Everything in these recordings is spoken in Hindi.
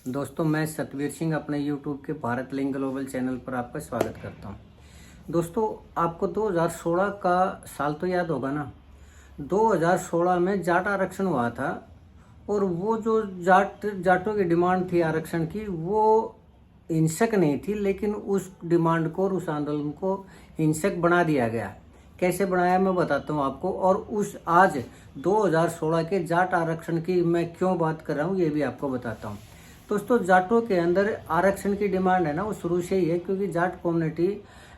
दोस्तों, मैं सतवीर सिंह अपने YouTube के भारत लिंक ग्लोबल चैनल पर आपका स्वागत करता हूं। दोस्तों, आपको 2016 का साल तो याद होगा ना। 2016 में जाट आरक्षण हुआ था और वो जो जाटों की डिमांड थी आरक्षण की, वो हिंसक नहीं थी, लेकिन उस डिमांड को और उस आंदोलन को हिंसक बना दिया गया। कैसे बनाया मैं बताता हूँ आपको। और उस आज 2016 के जाट आरक्षण की मैं क्यों बात कर रहा हूँ ये भी आपको बताता हूँ। दोस्तों, जाटों के अंदर आरक्षण की डिमांड है ना, वो शुरू से ही है, क्योंकि जाट कम्युनिटी,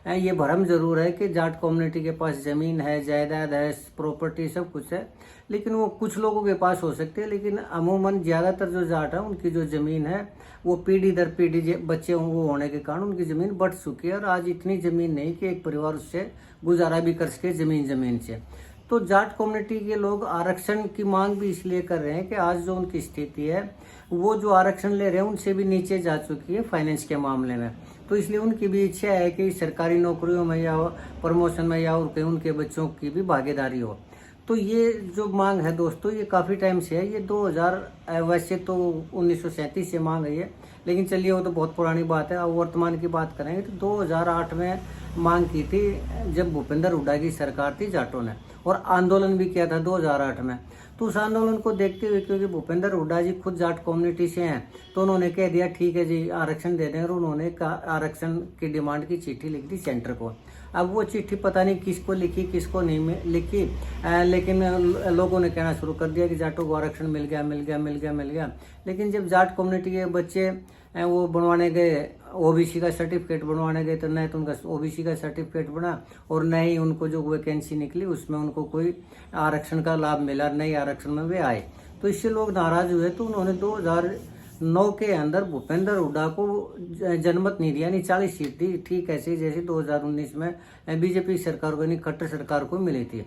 ये भरम जरूर है कि जाट कम्युनिटी के पास जमीन है, जायदाद है, प्रॉपर्टी सब कुछ है, लेकिन वो कुछ लोगों के पास हो सकती है। लेकिन अमूमन ज्यादातर जो जाट है उनकी जो जमीन है वो पीढ़ी दर पीढ़ी बच्चे वो होने के कारण उनकी जमीन बढ़ चुकी है और आज इतनी जमीन नहीं कि एक परिवार उससे गुजारा भी कर सके जमीन से। तो जाट कम्युनिटी के लोग आरक्षण की मांग भी इसलिए कर रहे हैं कि आज जो उनकी स्थिति है, वो जो आरक्षण ले रहे हैं उनसे भी नीचे जा चुकी है फाइनेंस के मामले में। तो इसलिए उनकी भी इच्छा है कि सरकारी नौकरियों में या प्रमोशन में या और कहीं उनके बच्चों की भी भागीदारी हो। तो ये जो मांग है दोस्तों, ये काफ़ी टाइम से है। ये 2000 वैसे तो 1937 से मांग है ये, लेकिन चलिए वो तो बहुत पुरानी बात है। अब वर्तमान की बात करेंगे तो 2008 में मांग की थी, जब भूपेंद्र हुड्डा की सरकार थी जाटों ने, और आंदोलन भी किया था 2008 में। तो उस आंदोलन को देखते हुए, क्योंकि भूपेंद्र हुड्डा जी खुद जाट कम्युनिटी से हैं, तो उन्होंने कह दिया ठीक है जी आरक्षण दे दें, और उन्होंने आरक्षण की डिमांड की चिट्ठी लिख दी सेंटर को। अब वो चिट्ठी पता नहीं किसको लिखी किसको नहीं लिखी, लेकिन लोगों ने कहना शुरू कर दिया कि जाटों को आरक्षण मिल गया मिल गया मिल गया मिल गया। लेकिन जब जाट कम्युनिटी के बच्चे वो बनवाने गए, ओबीसी का सर्टिफिकेट बनवाने गए, तो न तो उनका ओबीसी का सर्टिफिकेट बना और न ही उनको जो वैकेंसी निकली उसमें उनको कोई आरक्षण का लाभ मिला, न ही आरक्षण में वे आए। तो इससे लोग नाराज हुए, तो उन्होंने 2009 के अंदर भूपेंद्र हुड्डा को जनमत नहीं दिया, यानी 40 सीट दी, ठीक ऐसे जैसे 2019 में बीजेपी सरकार को, यानी खट्टर सरकार को मिली थी।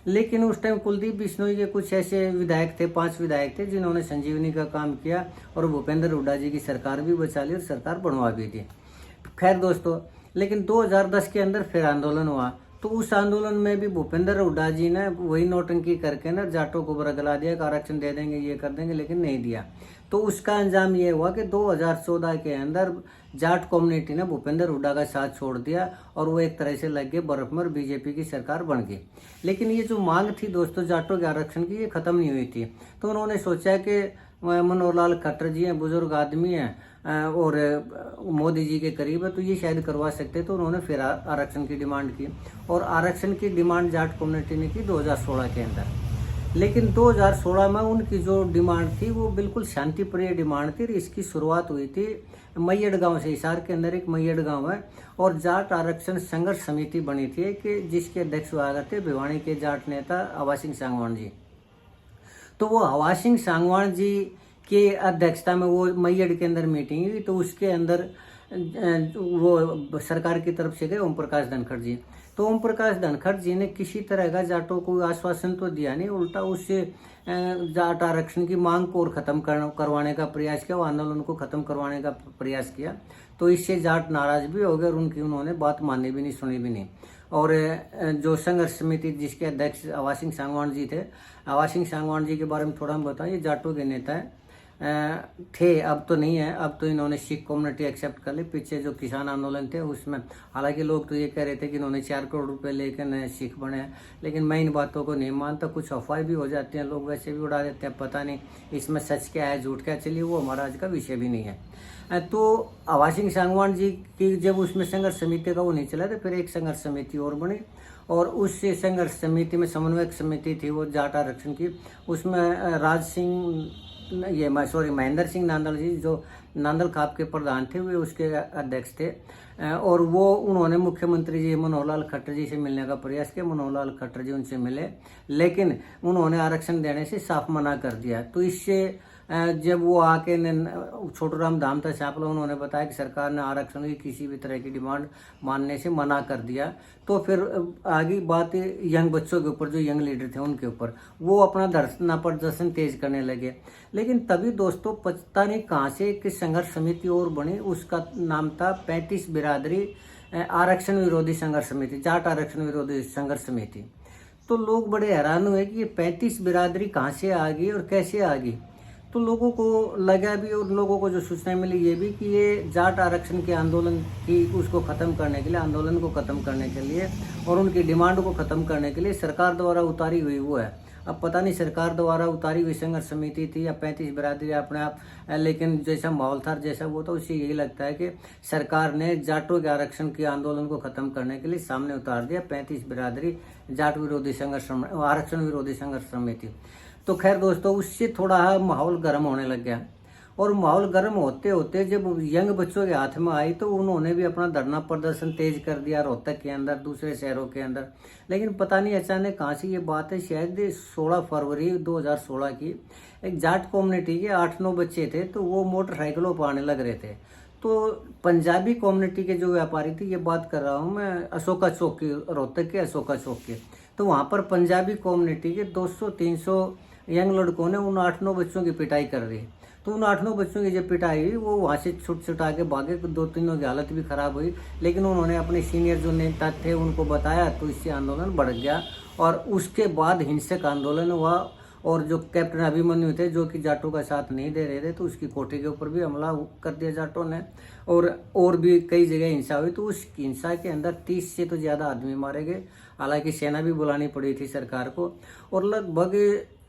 लेकिन उस टाइम कुलदीप बिश्नोई के कुछ ऐसे विधायक थे, 5 विधायक थे, जिन्होंने संजीवनी का काम किया और भूपेंद्र हुड्डा जी की सरकार भी बचा ली और सरकार बनवा भी दी। खैर दोस्तों, लेकिन 2010 के अंदर फिर आंदोलन हुआ। तो उस आंदोलन में भी भूपेंद्र हुड्डा जी ने वही नौटंकी करके ना जाटों को बरगला दिया कि आरक्षण दे देंगे, ये कर देंगे, लेकिन नहीं दिया। तो उसका अंजाम ये हुआ कि 2014 के अंदर जाट कम्युनिटी ने भूपेंद्र हुड्डा का साथ छोड़ दिया और वो एक तरह से लग गए बर्फ में और बीजेपी की सरकार बन गई। लेकिन ये जो मांग थी दोस्तों जाटों के आरक्षण की, ये खत्म नहीं हुई थी। तो उन्होंने सोचा कि मनोहर लाल खट्टर जी हैं, बुजुर्ग आदमी हैं और मोदी जी के करीब है, तो ये शायद करवा सकते। तो उन्होंने फिर आरक्षण की डिमांड की और आरक्षण की डिमांड जाट कम्युनिटी ने की 2016 के अंदर। लेकिन 2016 में उनकी जो डिमांड थी वो बिल्कुल शांतिप्रिय डिमांड थी। इसकी शुरुआत हुई थी मैयड़ गांव से। हिसार के अंदर एक मैयड़ गांव है और जाट आरक्षण संघर्ष समिति बनी थी कि जिसके अध्यक्ष हुआ करते भिवानी के जाट नेता हवा सिंह सांगवान जी। तो वो हवा सिंह सांगवान जी के अध्यक्षता में वो मैयड़ के अंदर मीटिंग हुई। तो उसके अंदर वो सरकार की तरफ से गए ओम प्रकाश धनखड़ जी। तो ओम प्रकाश धनखड़ जी ने किसी तरह का जाटों को आश्वासन तो दिया नहीं, उल्टा उससे जाट आरक्षण की मांग को और खत्म करवाने का प्रयास किया, वो आंदोलन को खत्म करवाने का प्रयास किया। तो इससे जाट नाराज भी हो गए और उन्होंने बात मानी भी नहीं, सुनी भी नहीं। और जो संघर्ष समिति जिसके अध्यक्ष हवा सिंह सांगवान जी थे, हवा सिंह सांगवान जी के बारे में थोड़ा हम बताएं। ये जाटों के नेता है, थे, अब तो नहीं है। अब तो इन्होंने सिख कम्युनिटी एक्सेप्ट कर ली। पीछे जो किसान आंदोलन थे उसमें हालांकि लोग तो ये कह रहे थे कि इन्होंने 4 करोड़ रुपए लेकर सिख बने, लेकिन मैं इन बातों को नहीं मानता। कुछ अफवाह भी हो जाती हैं, लोग वैसे भी उड़ा देते हैं, पता नहीं इसमें सच क्या है झूठ क्या। चलिए वो हमारा आज का विषय भी नहीं है। तो हवा सिंह सांगवान जी की जब उसमें संघर्ष समिति का वो नहीं चला, तो फिर एक संघर्ष समिति और बनी और उस संघर्ष समिति में समन्वयक समिति थी वो जाट आरक्षण की। उसमें महेंद्र सिंह नांदल जी, जो नांदल खाप के प्रधान थे, वे उसके अध्यक्ष थे। और वो उन्होंने मुख्यमंत्री जी मनोहर लाल खट्टर जी से मिलने का प्रयास किया। मनोहर लाल खट्टर जी उनसे मिले, लेकिन उन्होंने आरक्षण देने से साफ मना कर दिया। तो इससे जब वो आके छोटूराम धामता छापला, उन्होंने बताया कि सरकार ने आरक्षण की किसी भी तरह की डिमांड मानने से मना कर दिया। तो फिर आगे बात यंग बच्चों के ऊपर, जो यंग लीडर थे उनके ऊपर, वो अपना धरना प्रदर्शन तेज करने लगे। लेकिन तभी दोस्तों पता नहीं कहाँ से एक संघर्ष समिति और बनी, उसका नाम था 35 बिरादरी आरक्षण विरोधी संघर्ष समिति, जाट आरक्षण विरोधी संघर्ष समिति। तो लोग बड़े हैरान हुए कि ये 35 बिरादरी कहाँ से आ गई और कैसे आ गई। तो लोगों को लगा भी और लोगों को जो सूचना मिली ये भी कि ये जाट आरक्षण के आंदोलन की उसको ख़त्म करने के लिए, आंदोलन को ख़त्म करने के लिए और उनकी डिमांड को ख़त्म करने के लिए सरकार द्वारा उतारी हुई वो है। अब पता नहीं सरकार द्वारा उतारी हुई संघर्ष समिति थी या 35 बिरादरी अपने आप, लेकिन जैसा माहौल था जैसा वो था उससे यही लगता है कि सरकार ने जाटों के आरक्षण के आंदोलन को खत्म करने के लिए सामने उतार दिया 35 बिरादरी जाट विरोधी संघर्ष आरक्षण विरोधी संघर्ष समिति। तो खैर दोस्तों, उससे थोड़ा माहौल गर्म होने लग गया और माहौल गर्म होते होते जब यंग बच्चों के हाथ में आई तो उन्होंने भी अपना धरना प्रदर्शन तेज कर दिया रोहतक के अंदर, दूसरे शहरों के अंदर। लेकिन पता नहीं अचानक कहाँ से ये बात है, शायद 16 फरवरी 2016 की एक जाट कम्युनिटी के 8-9 बच्चे थे, तो वो मोटरसाइकिलों पर आने लग रहे थे। तो पंजाबी कम्युनिटी के जो व्यापारी थे, ये बात कर रहा हूँ मैं अशोका चौक की, रोहतक के अशोका चौक के, तो वहाँ पर पंजाबी कम्युनिटी के 200-300 यंग लड़कों ने उन 8-9 बच्चों की पिटाई कर दी। तो उन 8-9 बच्चों की जब पिटाई हुई वो वहाँ से छुटा के भागे, 2-3 की हालत भी खराब हुई। लेकिन उन्होंने अपने सीनियर जो नेता थे उनको बताया, तो इससे आंदोलन बढ़ गया और उसके बाद हिंसक आंदोलन हुआ। और जो कैप्टन अभिमन्यु थे जो कि जाटों का साथ नहीं दे रहे थे, तो उसकी कोठी के ऊपर भी हमला कर दिया जाटों ने और भी कई जगह हिंसा हुई। तो उस हिंसा के अंदर 30 से तो ज़्यादा आदमी मारे गए। हालांकि सेना भी बुलानी पड़ी थी सरकार को और लगभग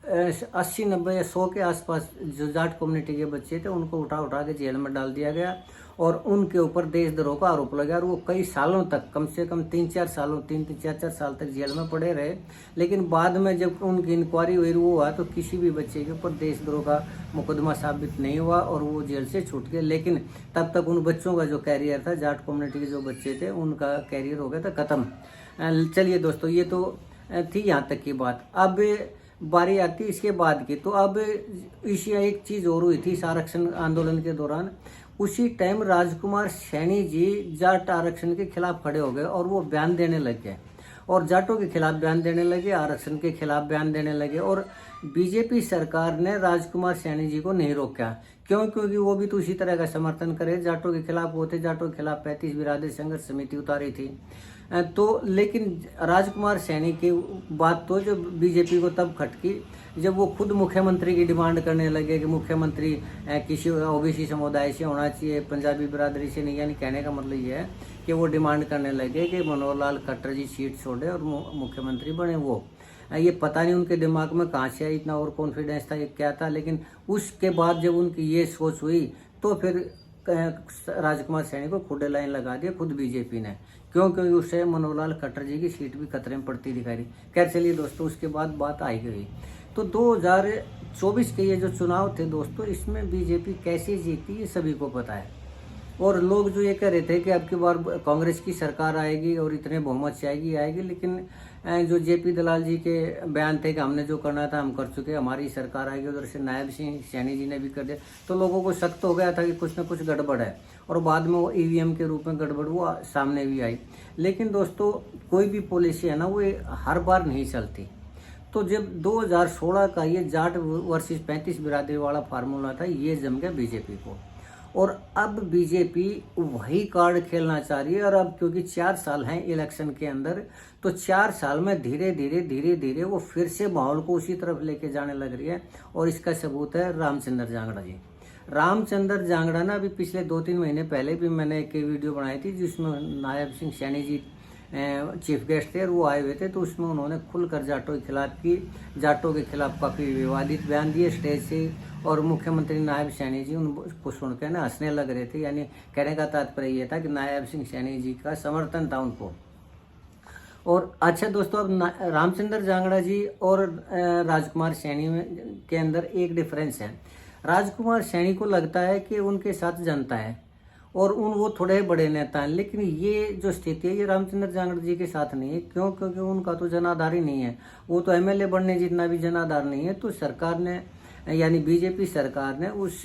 80-90 या 100 के आसपास जो जाट कम्युनिटी के बच्चे थे उनको उठा के जेल में डाल दिया गया और उनके ऊपर देशद्रोह का आरोप लगा और वो कई सालों तक, कम से कम 3-4 साल तक जेल में पड़े रहे। लेकिन बाद में जब उनकी इंक्वायरी हुई वो हुआ तो किसी भी बच्चे के ऊपर देशद्रोह का मुकदमा साबित नहीं हुआ और वो जेल से छूट गए। लेकिन तब तक उन बच्चों का जो कैरियर था, जाट कम्युनिटी के जो बच्चे थे उनका कैरियर हो गया था ख़त्म। चलिए दोस्तों, ये तो थी यहाँ तक की बात। अब बारी आती इसके बाद की। तो अब इसी एक चीज़ और हुई थी इस आरक्षण आंदोलन के दौरान। उसी टाइम राजकुमार सैनी जी जाट आरक्षण के खिलाफ खड़े हो गए और वो बयान देने लग गए और जाटों के खिलाफ बयान देने लगे, आरक्षण के खिलाफ बयान देने लगे। और बीजेपी सरकार ने राजकुमार सैनी जी को नहीं रोका। क्यों? क्योंकि वो भी तो उसी तरह का समर्थन करे, जाटों के खिलाफ वो थे, जाटों के खिलाफ 35 बिरादरी संघर्ष समिति उतारी थी। तो लेकिन राजकुमार सैनी की बात तो जब बीजेपी को तब खटकी जब वो खुद मुख्यमंत्री की डिमांड करने लगे कि मुख्यमंत्री किसी ओबीसी समुदाय से होना चाहिए, पंजाबी बिरादरी से नहीं। यानी कहने का मतलब ये है कि वो डिमांड करने लगे कि मनोहर लाल खट्टर जी सीट छोड़े और मुख्यमंत्री बने। वो ये पता नहीं उनके दिमाग में कहाँ से इतना और कॉन्फिडेंस था, ये क्या था। लेकिन उसके बाद जब उनकी ये सोच हुई तो फिर राजकुमार सैनी को खुद लाइन लगा दिया खुद बीजेपी ने। क्यों? क्योंकि उससे मनोहर लाल खट्टर जी की सीट भी खतरे में पड़ती दिखाई दी। खैर चलिए दोस्तों, उसके बाद बात आई गई। तो 2024 के ये जो चुनाव थे दोस्तों, इसमें बीजेपी कैसे जीती ये सभी को पता है। और लोग जो ये कह रहे थे कि अब की बार कांग्रेस की सरकार आएगी और इतने बहुमत से आएगी, लेकिन जो जेपी दलाल जी के बयान थे कि हमने जो करना था हम कर चुके, हमारी सरकार आएगी, उधर से नायब सिंह सैनी जी ने भी कर दिया। तो लोगों को शक तो हो गया था कि कुछ ना कुछ गड़बड़ है और बाद में वो ईवीएम के रूप में गड़बड़ वो सामने भी आई। लेकिन दोस्तों, कोई भी पॉलिसी है ना वो हर बार नहीं चलती। तो जब 2016 का ये जाट वर्सेस 35 बिरादरी वाला फार्मूला था, ये जम गया बीजेपी को। और अब बीजेपी वही कार्ड खेलना चाह रही है। और अब क्योंकि 4 साल हैं इलेक्शन के अंदर, तो 4 साल में धीरे धीरे वो फिर से माहौल को उसी तरफ लेके जाने लग रही है। और इसका सबूत है रामचंद्र जांगड़ा जी। रामचंद्र जांगड़ा ना अभी पिछले 2-3 महीने पहले भी मैंने एक वीडियो बनाई थी जिसमें नायब सिंह सैनी जी चीफ गेस्ट थे और वो आए हुए थे। तो उसमें उन्होंने खुलकर जाटों के खिलाफ की, जाटों के खिलाफ काफ़ी विवादित बयान दिए स्टेज से। और मुख्यमंत्री नायब सैनी जी उनको सुनकर ना हंसने लग रहे थे। यानी कहने का तात्पर्य ये था कि नायब सिंह सैनी जी का समर्थन था उनको। और अच्छा दोस्तों, अब रामचंद्र जांगड़ा जी और राजकुमार सैनी के अंदर एक डिफरेंस है। राजकुमार सैनी को लगता है कि उनके साथ जनता है और वो थोड़े बड़े नेता हैं, लेकिन ये जो स्थिति है ये रामचंद्र जांगड़ा जी के साथ नहीं है। क्यों? क्योंकि उनका तो जनाधार ही नहीं है, वो तो एमएलए बनने जितना भी जनाधार नहीं है। तो सरकार ने यानी बीजेपी सरकार ने उस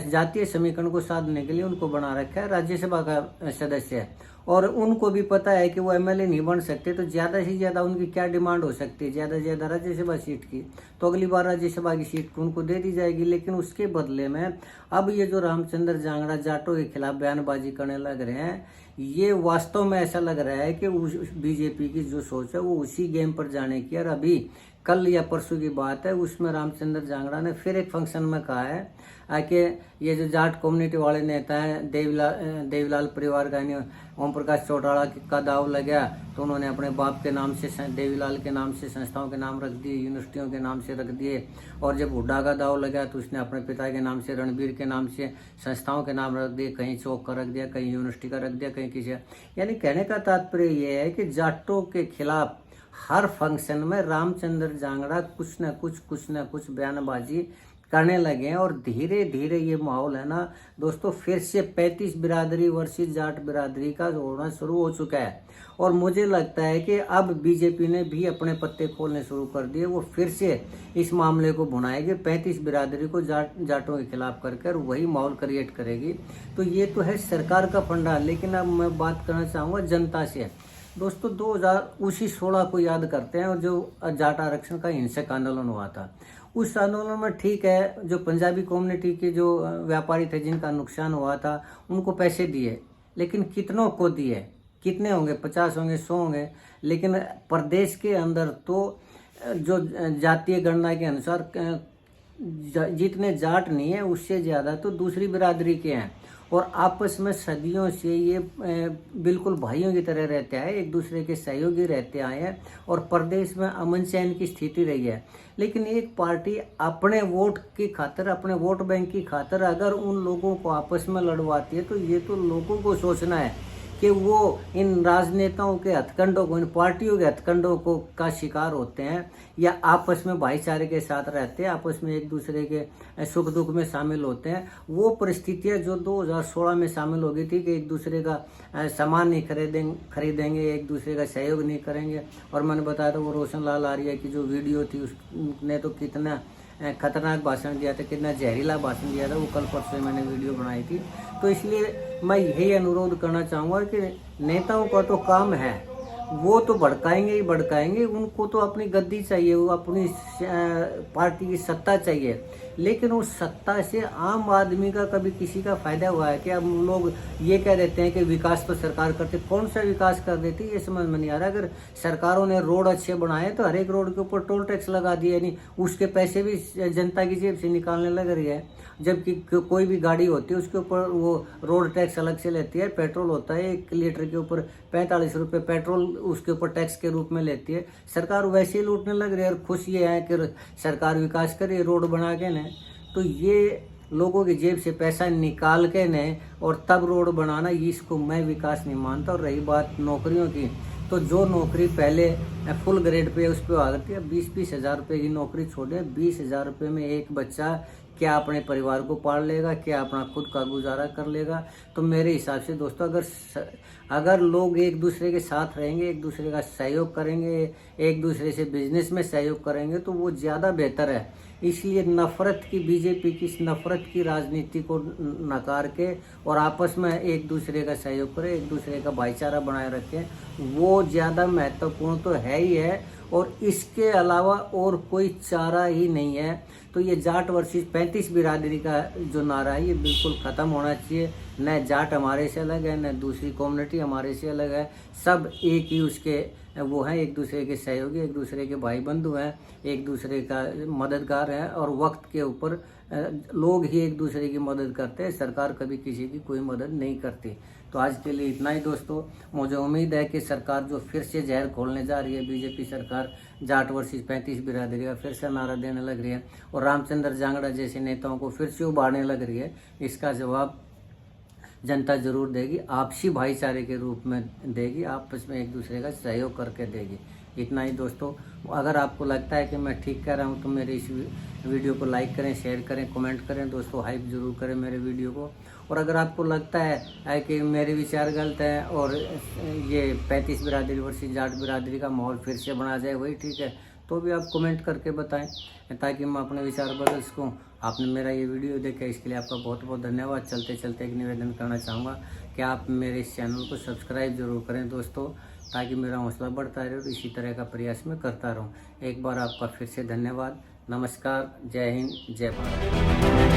जातीय समीकरण को साधने के लिए उनको बना रखा है, राज्यसभा का सदस्य है। और उनको भी पता है कि वो एमएलए नहीं बन सकते, तो ज़्यादा से ज़्यादा उनकी क्या डिमांड हो सकती है, ज़्यादा से ज़्यादा राज्यसभा सीट की। तो अगली बार राज्यसभा की सीट उनको दे दी जाएगी। लेकिन उसके बदले में अब ये जो रामचंद्र जांगड़ा जाटों के खिलाफ बयानबाजी करने लग रहे हैं, ये वास्तव में ऐसा लग रहा है कि बीजेपी की जो सोच है वो उसी गेम पर जाने की। और अभी कल या परसों की बात है, उसमें रामचंद्र जांगड़ा ने फिर एक फंक्शन में कहा है कि ये जो जाट कम्युनिटी वाले नेता हैं, देवीलाल परिवार का ओम प्रकाश चौटाला का दाव लगा, तो उन्होंने अपने बाप के नाम से, देवीलाल के नाम से संस्थाओं के नाम रख दिए, यूनिवर्सिटियों के नाम से रख दिए। और जब हुड्डा का दाव लगा तो उसने अपने पिता के नाम से, रणबीर के नाम से संस्थाओं के नाम रख दिए, कहीं चौक का रख दिया, कहीं यूनिवर्सिटी का रख दिया, कहीं किसी। यानी कहने का तात्पर्य ये है कि जाटों के खिलाफ हर फंक्शन में रामचंद्र जांगड़ा कुछ न कुछ बयानबाजी करने लगे हैं। और धीरे धीरे ये माहौल है ना दोस्तों, फिर से 35 बिरादरी वर्सेस जाट बिरादरी का होना शुरू हो चुका है। और मुझे लगता है कि अब बीजेपी ने भी अपने पत्ते खोलने शुरू कर दिए। वो फिर से इस मामले को भुनाएगी, 35 बिरादरी को जाटों के खिलाफ कर वही माहौल क्रिएट करेगी। तो ये तो है सरकार का फंडा। लेकिन अब मैं बात करना चाहूँगा जनता से। दोस्तों 2016 को याद करते हैं, और जो जाट आरक्षण का हिंसक आंदोलन हुआ था, उस आंदोलन में ठीक है, जो पंजाबी कम्युनिटी के जो व्यापारी थे जिनका नुकसान हुआ था, उनको पैसे दिए। लेकिन कितनों को दिए? कितने होंगे? 50 होंगे, 100 होंगे। लेकिन प्रदेश के अंदर तो जो जातीय गणना के अनुसार जितने जाट नहीं है, उससे ज़्यादा तो दूसरी बिरादरी के हैं। और आपस में सदियों से ये बिल्कुल भाइयों की तरह रहते आए, एक दूसरे के सहयोगी रहते आए हैं। और प्रदेश में अमन चैन की स्थिति रही है। लेकिन एक पार्टी अपने वोट की खातिर, अपने वोट बैंक की खातिर अगर उन लोगों को आपस में लड़वाती है, तो ये तो लोगों को सोचना है कि वो इन राजनेताओं के हथकंडों को, इन पार्टियों के हथकंडों को का शिकार होते हैं, या आपस में भाईचारे के साथ रहते हैं, आपस में एक दूसरे के सुख दुख में शामिल होते हैं। वो परिस्थितियां जो 2016 में शामिल हो गई थी कि एक दूसरे का सामान नहीं खरीदेंगे, एक दूसरे का सहयोग नहीं करेंगे। और मैंने बताया था वो रोशन लाल आर्या की जो वीडियो थी, उसने तो कितना खतरनाक भाषण दिया था, कितना जहरीला भाषण दिया था। वो कल परसों मैंने वीडियो बनाई थी। तो इसलिए मैं यही अनुरोध करना चाहूँगा कि नेताओं का तो काम है, वो तो भड़काएंगे ही भड़काएंगे, उनको तो अपनी गद्दी चाहिए, वो अपनी पार्टी की सत्ता चाहिए। लेकिन उस सत्ता से आम आदमी का कभी किसी का फायदा हुआ है कि अब लोग ये कह देते हैं कि विकास तो सरकार करती, कौन सा विकास कर देती है ये समझ में नहीं आ रहा। अगर सरकारों ने रोड अच्छे बनाए तो हर एक रोड के ऊपर टोल टैक्स लगा दिए, नहीं उसके पैसे भी जनता की जेब से निकालने लग रही है। जबकि कोई भी गाड़ी होती है उसके ऊपर वो रोड टैक्स अलग से लेती है। पेट्रोल होता है, 1 लीटर के ऊपर 45 रुपये पेट्रोल उसके ऊपर टैक्स के रूप में लेती है। सरकार वैसे ही लूटने लग रही है। और खुश ये है कि सरकार विकास करे, रोड बना के ने, तो ये लोगों की जेब से पैसा निकाल के ने और तब रोड बनाना, इसको मैं विकास नहीं मानता। और रही बात नौकरियों की, तो जो नौकरी पहले फुल ग्रेड पे उस पर आ करती है, 20-20 हज़ार रुपये की नौकरी छोड़े, 20 हज़ार रुपये में एक बच्चा क्या अपने परिवार को पाल लेगा, क्या अपना खुद का गुजारा कर लेगा? तो मेरे हिसाब से दोस्तों अगर लोग एक दूसरे के साथ रहेंगे, एक दूसरे का सहयोग करेंगे, एक दूसरे से बिजनेस में सहयोग करेंगे, तो वो ज़्यादा बेहतर है। इसलिए नफरत की, बीजेपी की इस नफरत की राजनीति को नकार के और आपस में एक दूसरे का सहयोग करें, एक दूसरे का भाईचारा बनाए रखें, वो ज़्यादा महत्वपूर्ण तो है ही है। और इसके अलावा और कोई चारा ही नहीं है। तो ये जाट वर्सेस 35 बिरादरी का जो नारा है, ये बिल्कुल ख़त्म होना चाहिए। न जाट हमारे से अलग है, न दूसरी कम्युनिटी हमारे से अलग है। सब एक ही उसके वो हैं, एक दूसरे के सहयोगी, एक दूसरे के भाई बंधु हैं, एक दूसरे का मददगार है। और वक्त के ऊपर लोग ही एक दूसरे की मदद करते हैं, सरकार कभी किसी की कोई मदद नहीं करती। तो आज के लिए इतना ही दोस्तों। मुझे उम्मीद है कि सरकार जो फिर से जहर खोलने जा रही है, बीजेपी सरकार जाट वर्सेस 35 बिरादरी का फिर से नारा देने लग रही है और रामचंद्र जांगड़ा जैसे नेताओं को फिर से उभारने लग रही है, इसका जवाब जनता जरूर देगी, आपसी भाईचारे के रूप में देगी, आपस में एक दूसरे का सहयोग करके देगी। इतना ही दोस्तों। अगर आपको लगता है कि मैं ठीक कह रहा हूँ तो मेरे इस वीडियो को लाइक करें, शेयर करें, कमेंट करें दोस्तों, हाइप जरूर करें मेरे वीडियो को। और अगर आपको लगता है कि मेरे विचार गलत हैं और ये 35 बिरादरी वर्सेस जाट बिरादरी का माहौल फिर से बना जाए, वही ठीक है, तो भी आप कमेंट करके बताएं ताकि मैं अपने विचार बदल सकूँ। आपने मेरा ये वीडियो देखा, इसके लिए आपका बहुत बहुत धन्यवाद। चलते चलते एक निवेदन करना चाहूँगा कि आप मेरे इस चैनल को सब्सक्राइब जरूर करें दोस्तों, ताकि मेरा हौसला बढ़ता रहे और इसी तरह का प्रयास मैं करता रहूँ। एक बार आपका फिर से धन्यवाद। नमस्कार, जय हिंद, जय भारत।